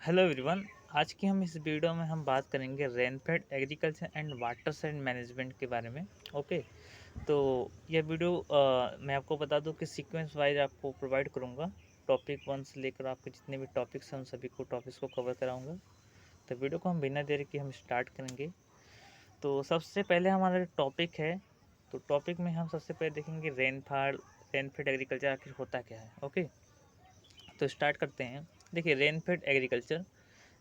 Hello everyone. आज की हम इस वीडियो में हम बात करेंगे rainfed agriculture and water side management के बारे में। ओके। तो यह वीडियो मैं आपको बता दूं कि सीक्वेंस वाइज आपको प्रोवाइड करूंगा। टॉपिक वन से लेकर आपके जितने भी टॉपिक्स हैं उन सभी को टॉपिक्स को कवर कराऊंगा। तो वीडियो को हम बिना देरी के हम स्टार्ट करेंगे। तो सबसे पहले हमारा टॉपिक है, तो टॉपिक में हम सबसे पहले देखेंगे रेनफेड एग्रीकल्चर आखिर होता क्या है। ओके, तो स्टार्ट करते हैं। देखिए, रेनफेड एग्रीकल्चर,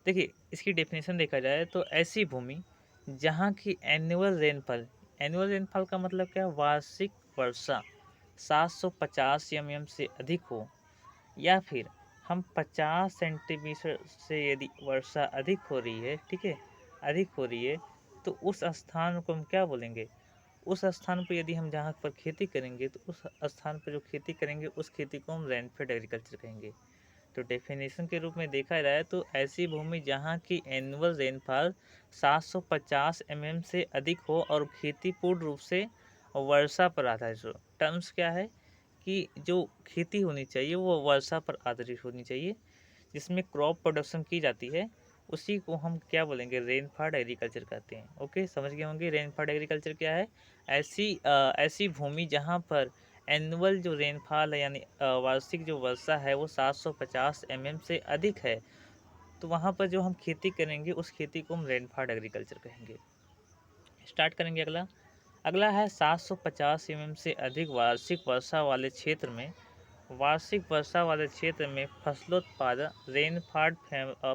देखिए इसकी डेफिनेशन देखा जाए तो ऐसी भूमि जहाँ की एनुअल रेनफॉल का मतलब क्या है, वार्षिक वर्षा 750 एमएम से अधिक हो, या फिर हम 50 सेंटीमीटर से यदि वर्षा अधिक हो रही है, ठीक है, अधिक हो रही है, तो उस स्थान को हम क्या बोलेंगे, उस स्थान पर यदि हम जहाँ पर खेती करेंगे तो उस स्थान पर जो खेती करेंगे उस खेती को हम रेनफेड एग्रीकल्चर कहेंगे। तो डेफिनेशन के रूप में देखा जाए तो ऐसी भूमि जहाँ की एनुअल रेनफॉल 750 एमएम से अधिक हो और खेती पूर्ण रूप से वर्षा पर आधारित हो। टर्म्स क्या है कि जो खेती होनी चाहिए वो वर्षा पर आधारित होनी चाहिए, जिसमें क्रॉप प्रोडक्शन की जाती है, उसी को हम क्या बोलेंगे, रेनफेड एग्रीकल्चर कहते हैं। ओके, समझ गए होंगे रेनफेड एग्रीकल्चर क्या है। ऐसी भूमि जहाँ पर एनुअल जो रेनफॉल है यानी वार्षिक जो वर्षा है वो 750 एमएम से अधिक है, तो वहाँ पर जो हम खेती करेंगे उस खेती को हम रेनफेड एग्रीकल्चर कहेंगे। स्टार्ट करेंगे। अगला अगला है 750 एमएम से अधिक वार्षिक वर्षा वाले क्षेत्र में फसलोत्पादन रेनफेड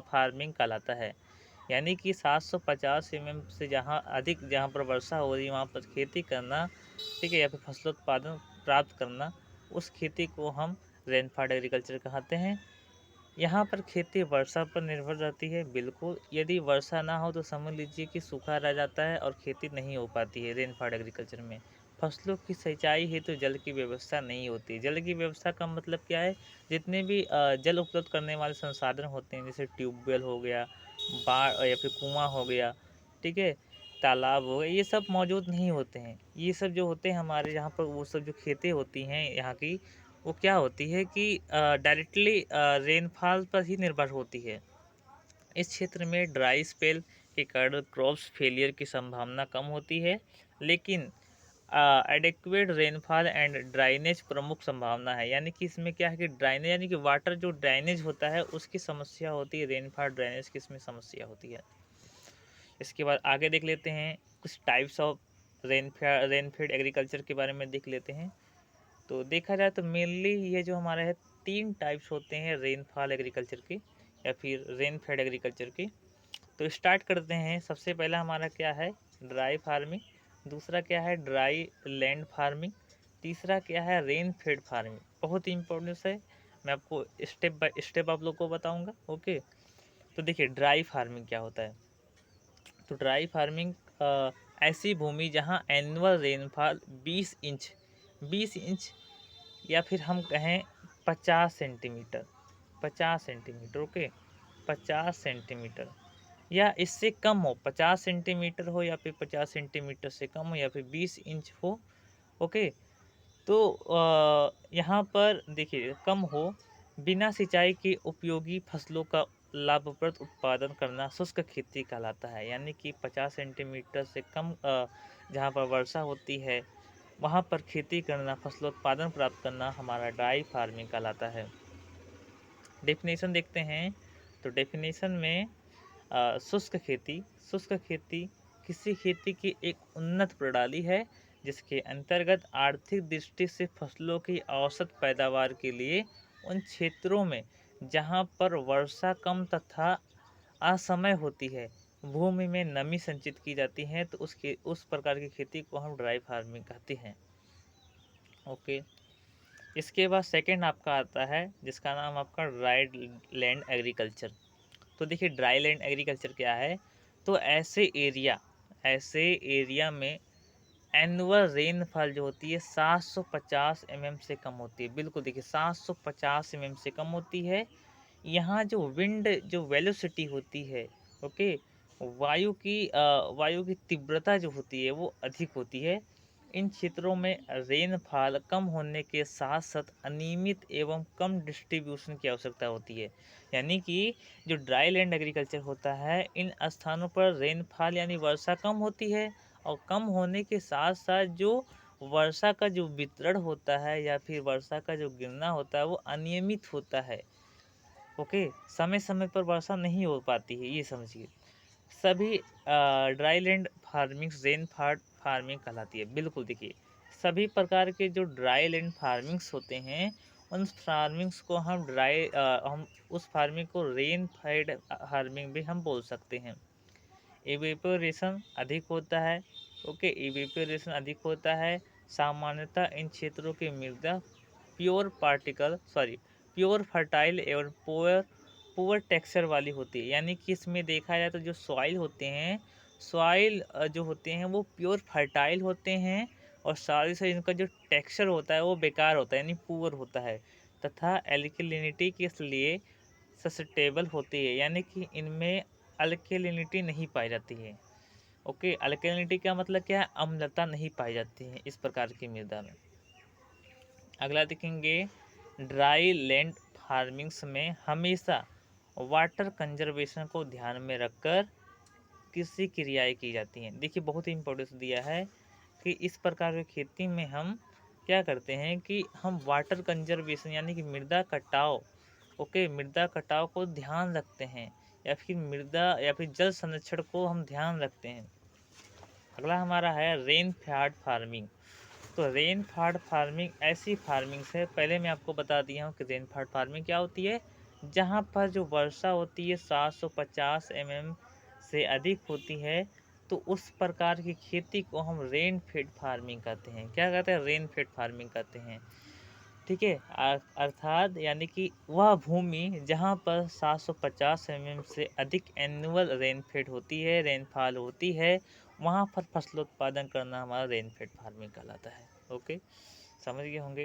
फार्मिंग कहलाता है। यानी कि 750 एमएम से जहाँ पर वर्षा हो रही है वहाँ पर खेती करना, ठीक है, या फिर फसलोत्पादन प्राप्त करना, उस खेती को हम रेनफेड एग्रीकल्चर कहते हैं। यहाँ पर खेती वर्षा पर निर्भर रहती है। बिल्कुल, यदि वर्षा ना हो तो समझ लीजिए कि सूखा रह जाता है और खेती नहीं हो पाती है। रेनफेड एग्रीकल्चर में फसलों की सिंचाई हेतु तो जल की व्यवस्था नहीं होती। जल की व्यवस्था का मतलब क्या है, जितने भी जल उपलब्ध करने वाले संसाधन होते हैं, जैसे ट्यूबवेल हो गया, बाढ़ या फिर कुआं हो गया, ठीक है, तालाब हो गए, ये सब मौजूद नहीं होते हैं। ये सब जो होते हैं हमारे यहाँ पर, वो सब जो खेतें होती हैं यहाँ की, वो क्या होती है कि डायरेक्टली रेनफॉल पर ही निर्भर होती है। इस क्षेत्र में ड्राई स्पेल के कारण क्रॉप्स फेलियर की संभावना कम होती है, लेकिन एडेक्वेट रेनफॉल एंड ड्राइनेज प्रमुख संभावना है। यानी कि इसमें क्या है कि ड्राइनेज यानी कि वाटर जो ड्राइनेज होता है उसकी समस्या होती है, रेनफॉल ड्राइनेज की इसमें समस्या होती है। इसके बाद आगे देख लेते हैं कुछ टाइप्स ऑफ रेनफेड एग्रीकल्चर के बारे में देख लेते हैं। तो देखा जाए तो मेनली ये जो हमारा है, तीन टाइप्स होते हैं रेनफॉल एग्रीकल्चर के या फिर रेनफेड एग्रीकल्चर के। तो स्टार्ट करते हैं। सबसे पहला हमारा क्या है, ड्राई फार्मिंग। दूसरा क्या है, ड्राई लैंड फार्मिंग। तीसरा क्या है, रेन फेड फार्मिंग। बहुत ही इंपॉर्टेंट है, मैं आपको स्टेप बाय स्टेप आप लोग को बताऊंगा। ओके, तो देखिए ड्राई फार्मिंग क्या होता है। तो ड्राई फार्मिंग ऐसी भूमि जहां एनुअल रेनफॉल 20 इंच या फिर हम कहें 50 सेंटीमीटर, 50 सेंटीमीटर, ओके, 50 सेंटीमीटर या इससे कम हो, 50 सेंटीमीटर हो या फिर 50 सेंटीमीटर से कम हो या फिर 20 इंच हो। ओके, तो यहाँ पर देखिए कम हो, बिना सिंचाई के उपयोगी फसलों का लाभप्रद उत्पादन करना शुष्क खेती कहलाता है। यानी कि 50 सेंटीमीटर से कम जहाँ पर वर्षा होती है वहाँ पर खेती करना, फसलोत्पादन प्राप्त करना हमारा ड्राई फार्मिंग कहलाता है। डेफिनेशन देखते हैं। तो डेफिनेशन में शुष्क खेती किसी खेती की एक उन्नत प्रणाली है जिसके अंतर्गत आर्थिक दृष्टि से फसलों की औसत पैदावार के लिए उन क्षेत्रों में जहां पर वर्षा कम तथा असमय होती है, भूमि में नमी संचित की जाती है, तो उस प्रकार की खेती को हम ड्राई फार्मिंग कहते हैं। ओके, इसके बाद सेकंड आपका आता है जिसका नाम आपका ड्राई लैंड एग्रीकल्चर। तो देखिए ड्राई लैंड एग्रीकल्चर क्या है। तो ऐसे एरिया में एनुअल रेनफॉल जो होती है 750 एमएम से कम होती है। बिल्कुल देखिए 750 एमएम से कम होती है। यहाँ जो विंड जो वेलोसिटी होती है, ओके, वायु की तीव्रता जो होती है वो अधिक होती है। इन क्षेत्रों में रेनफॉल कम होने के साथ साथ अनियमित एवं कम डिस्ट्रीब्यूशन की आवश्यकता होती है। यानी कि जो ड्राई लैंड एग्रीकल्चर होता है, इन स्थानों पर रेनफॉल यानी वर्षा कम होती है, और कम होने के साथ साथ जो वर्षा का जो वितरण होता है या फिर वर्षा का जो गिरना होता है वो अनियमित होता है। ओके, समय समय पर वर्षा नहीं हो पाती है, ये समझिए। सभी dry land farming rain farming कहलाती है। बिल्कुल, देखिए सभी प्रकार के जो ड्राई लैंड फार्मिंग्स होते हैं, उन फार्मिंग्स को हम उस फार्मिंग को रेन फेड फार्मिंग भी हम बोल सकते हैं। इवेपोरेशन अधिक होता है। ओके, इवेपोरेशन अधिक होता है। सामान्यतः इन क्षेत्रों की मृदा प्योर फर्टाइल एवं पुअर पुअर टेक्सचर वाली होती है। यानी कि इसमें देखा जाए तो जो सॉइल होते हैं, सॉइल जो होते हैं वो प्योर फर्टाइल होते हैं, और साथ ही साथ इनका जो टेक्सचर होता है वो बेकार होता है, यानी पुअर होता है, तथा एल्कलिनिटी के लिए सस्टेबल होती है। यानी कि इनमें अल्कलिनिटी नहीं पाई जाती है। ओके, अल्कलिनिटी का मतलब क्या है? अम्लता नहीं पाई जाती है इस प्रकार की मृदा में। अगला देखेंगे, ड्राई लैंड फार्मिंग्स में हमेशा वाटर कंजर्वेशन को ध्यान में रखकर कृषि क्रियाएं की जाती हैं। देखिए बहुत ही इंपॉर्टेंस दिया है कि इस प्रकार की खेती में हम क्या करते हैं कि हम वाटर कंजर्वेशन यानी कि मृदा कटाव, ओके, मृदा कटाव को ध्यान रखते हैं, या फिर मृदा या फिर जल संरक्षण को हम ध्यान रखते हैं। अगला हमारा है रेन फीड फार्मिंग। तो रेन फीड फार्मिंग ऐसी फार्मिंग है, पहले मैं आपको बता दिया हूँ कि रेन फीड फार्मिंग क्या होती है। जहाँ पर जो वर्षा होती है 750 mm से अधिक होती है, तो उस प्रकार की खेती को हम रेन फीड फार्मिंग कहते हैं। क्या कहते हैं? रेन फीड फार्मिंग कहते हैं। ठीक है, अर्थात यानी कि वह भूमि जहाँ पर 750 mm से अधिक एनुअल रेनफेड होती है, रेनफॉल होती है, वहाँ पर फसलोत्पादन करना हमारा रेनफेड फार्मिंग कहलाता है। ओके, समझ गए होंगे,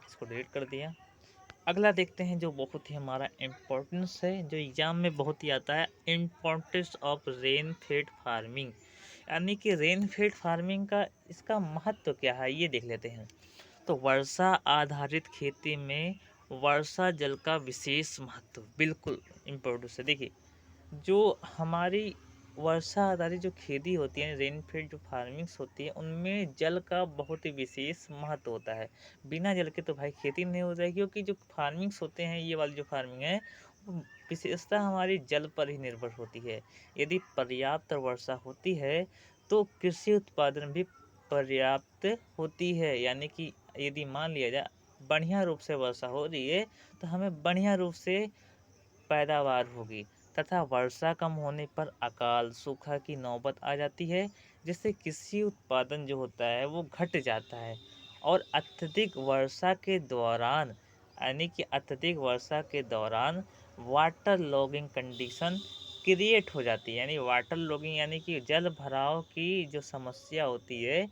इसको डिलीट कर दिया। अगला देखते हैं जो बहुत ही हमारा इम्पोर्टेंस है, जो एग्जाम में बहुत ही आता है, इम्पोर्टेंस ऑफ रेनफेड फार्मिंग। यानी कि रेनफेड फार्मिंग का इसका महत्व क्या है, ये देख लेते हैं। तो वर्षा आधारित खेती में वर्षा जल का विशेष महत्व बिल्कुल इम्पोर्टेंट है। देखिए जो हमारी वर्षा आधारित जो खेती होती है, रेनफेड जो फार्मिंग्स होती है, उनमें जल का बहुत ही विशेष महत्व होता है। बिना जल के तो भाई खेती नहीं हो जाएगी, क्योंकि जो फार्मिंग्स होते हैं, ये वाली जो फार्मिंग है, वो विशेषता हमारी जल पर ही निर्भर होती है। यदि पर्याप्त वर्षा होती है तो कृषि उत्पादन भी पर्याप्त होती है। यानी कि यदि मान लिया जाए बढ़िया रूप से वर्षा हो रही है, तो हमें बढ़िया रूप से पैदावार होगी, तथा वर्षा कम होने पर अकाल सूखा की नौबत आ जाती है, जिससे कृषि उत्पादन जो होता है वो घट जाता है। और अत्यधिक वर्षा के दौरान, यानी कि अत्यधिक वर्षा के दौरान वाटर लॉगिंग कंडीशन क्रिएट हो जाती है। यानी वाटर लॉगिंग यानी कि जल भराव की जो समस्या होती है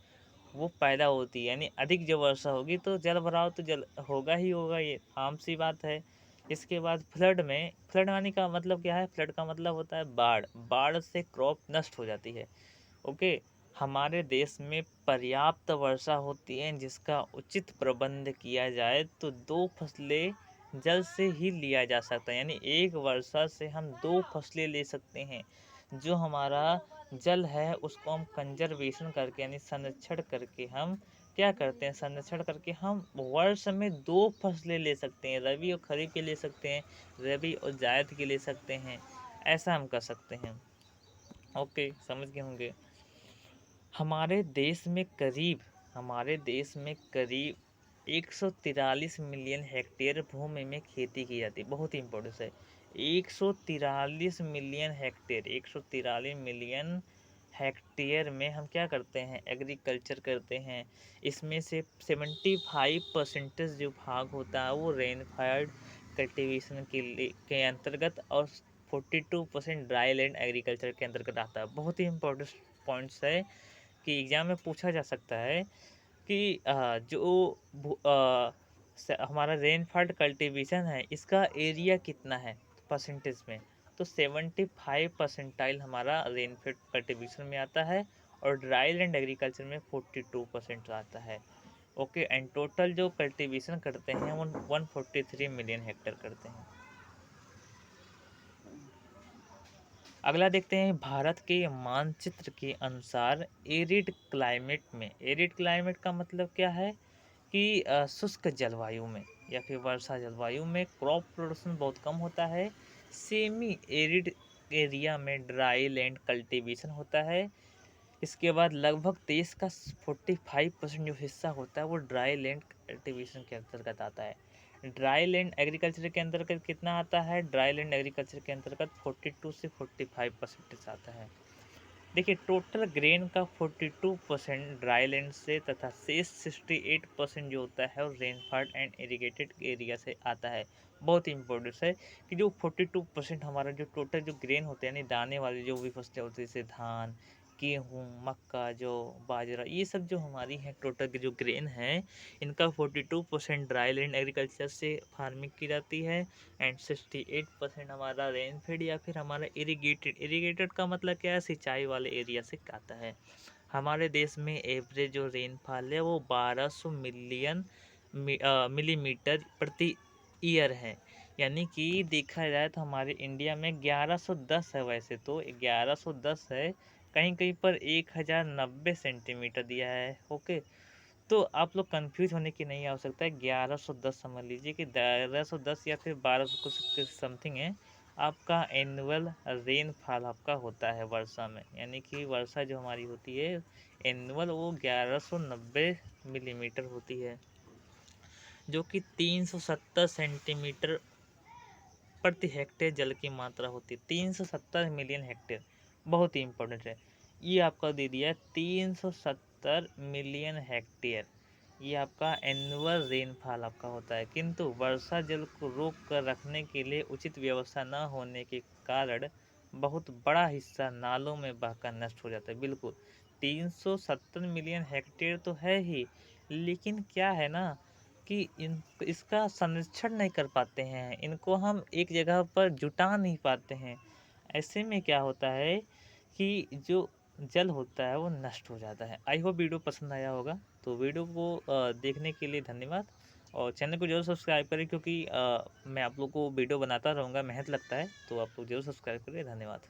वो पैदा होती है। यानी अधिक जब वर्षा होगी तो जल भराव तो जल होगा ही होगा, ये आम सी बात है। इसके बाद फ्लड आने का मतलब क्या है? फ्लड का मतलब होता है बाढ़। बाढ़ से क्रॉप नष्ट हो जाती है। ओके, हमारे देश में पर्याप्त वर्षा होती है, जिसका उचित प्रबंध किया जाए तो 2 फसलें जल से ही लिया जा सकता है। यानी एक वर्षा से हम 2 फसलें ले सकते हैं। जो हमारा जल है उसको हम कंजर्वेशन करके यानी संरक्षण करके हम क्या करते हैं? संरक्षण करके हम वर्ष में 2 फसलें ले सकते हैं। रबी और खरीफ के ले सकते हैं, रबी और जायद के ले सकते हैं। ऐसा हम कर सकते हैं। ओके, समझ गए होंगे। हमारे देश में करीब 143 मिलियन हेक्टेयर भूमि में खेती की जाती है। बहुत ही इंपॉर्टेंट है, 143 मिलियन हेक्टेयर, 143 मिलियन हेक्टेयर में हम क्या करते हैं? एग्रीकल्चर करते हैं। इसमें से 75% जो भाग होता है वो रेनफेड कल्टीवेशन के अंतर्गत, और 42% ड्राई लैंड एग्रीकल्चर के अंतर्गत आता है। बहुत ही इंपॉर्टेंट पॉइंट्स है कि एग्जाम में पूछा जा सकता है कि हमारा रेनफेड कल्टीवेशन है, इसका एरिया कितना है परसेंटेज में। तो 75 परसेंटाइल हमारा रेनफेड कल्टीवेशन में आता है, और ड्राई लैंड एग्रीकल्चर में 42% आता है। ओके, एंड टोटल जो कल्टीवेशन करते हैं वो 143 मिलियन हेक्टेयर करते हैं। अगला देखते हैं भारत के मानचित्र के अनुसार एरिड क्लाइमेट में। एरिड क्लाइमेट का मतलब क्या है कि शुष्क जलवायु में या फिर वर्षा जलवायु में क्रॉप प्रोडक्शन बहुत कम होता है। सेमी एरिड एरिया में ड्राई लैंड कल्टीवेशन होता है। इसके बाद लगभग देश का 45% जो हिस्सा होता है वो ड्राई लैंड कल्टीवेशन के अंतर्गत आता है। ड्राई लैंड एग्रीकल्चर के अंतर्गत कितना आता है? ड्राई लैंड एग्रीकल्चर के अंतर्गत 42 से 45% आता है। देखिए, टोटल ग्रेन का 42% ड्राई लैंड से तथा शेष 68% जो होता है वो रेनफॉल एंड इरिगेटेड एरिया से आता है। बहुत इंपॉर्टेंट है कि जो 42% हमारा जो टोटल जो ग्रेन होते हैं यानी दाने वाली जो भी फसलें होती है जैसे धान, गेहूँ, मक्का, जो बाजरा, ये सब जो हमारी हैं टोटल की जो ग्रेन है, इनका 42% ड्राई लैंड एग्रीकल्चर से फार्मिंग की जाती है एंड 68% हमारा रेनफेड या फिर हमारा इरिगेटेड। इरिगेटेड का मतलब क्या है? सिंचाई वाले एरिया से आता है। हमारे देश में एवरेज जो रेनफॉल है वो 1200 मिलीमीटर प्रति ईयर है। यानी कि देखा जाए तो हमारे इंडिया में 1110 है, वैसे तो 1110 है, कहीं कहीं पर 1090 सेंटीमीटर दिया है। ओके, तो आप लोग कंफ्यूज होने की नहीं आवश्यकता है। 1110 समझ लीजिए कि 1110 या फिर 1200 कुछ समथिंग है आपका एनुअल रेनफॉल आपका होता है वर्षा में। यानी कि वर्षा जो हमारी होती है एनुअल वो 1190 मिलीमीटर होती है, जो कि 370 सेंटीमीटर प्रति हेक्टेयर जल की मात्रा होती है। 370 मिलियन हेक्टेयर, बहुत ही इंपॉर्टेंट है। ये आपका दे दिया है 370 मिलियन हेक्टेयर, ये आपका एनुअल रेनफॉल आपका होता है। किंतु वर्षा जल को रोक कर रखने के लिए उचित व्यवस्था न होने के कारण बहुत बड़ा हिस्सा नालों में बहकर नष्ट हो जाता है। बिल्कुल 370 मिलियन हेक्टेयर तो है ही, लेकिन क्या है ना कि इसका संरक्षण नहीं कर पाते हैं, इनको हम एक जगह पर जुटा नहीं पाते हैं। ऐसे में क्या होता है कि जो जल होता है वो नष्ट हो जाता है। आई होप वीडियो पसंद आया होगा। तो वीडियो को देखने के लिए धन्यवाद और चैनल को जरूर सब्सक्राइब करें, क्योंकि मैं आप लोग को वीडियो बनाता रहूँगा, मेहनत लगता है, तो आप लोग जरूर सब्सक्राइब करें। धन्यवाद।